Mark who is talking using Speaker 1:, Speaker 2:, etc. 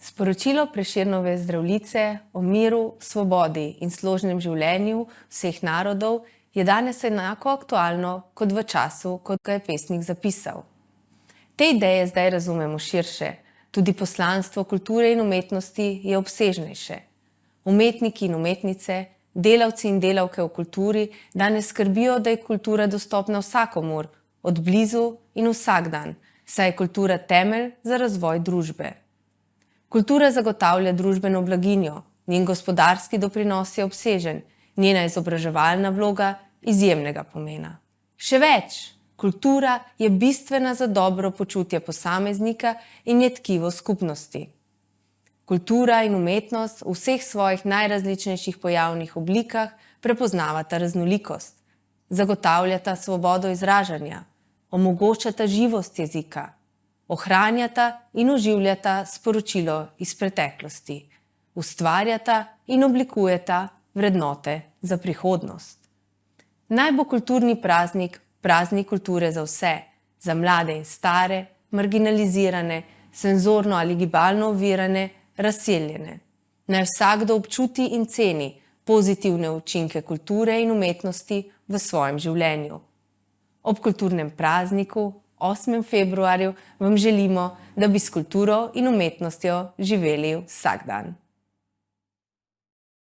Speaker 1: Sporočilo Prešernove Zdravljice o miru, svobodi in složnem življenju vseh narodov je danes enako aktualno kot v času, ko ga je pesnik zapisal. Te ideje zdaj razumemo širše, tudi poslanstvo kulture in umetnosti je obsežnejše. Umetniki in umetnice, delavci in delavke v kulturi danes skrbijo, da je kultura dostopna vsakomur, od blizu in vsak dan, saj je kultura temelj za razvoj družbe. Kultura zagotavlja družbeno blaginjo, njen gospodarski doprinos je obsežen, njena izobraževalna vloga izjemnega pomena. Še več, kultura je bistvena za dobro počutje posameznika in je tkivo skupnosti. Kultura in umetnost v vseh svojih najrazličnejših pojavnih oblikah prepoznavata raznolikost, zagotavljata svobodo izražanja, omogočata živost jezika, ohranjata in oživljata sporočilo iz preteklosti, ustvarjata in oblikujeta vrednote za prihodnost. Naj bo kulturni praznik praznik kulture za vse, za mlade in stare, marginalizirane, senzorno ali gibalno ovirane, razseljene. Naj vsakdo občuti in ceni pozitivne učinke kulture in umetnosti v svojem življenju. Ob kulturnem prazniku 8. februarju vam želimo, da bi s kulturo in umetnostjo živeli vsak dan.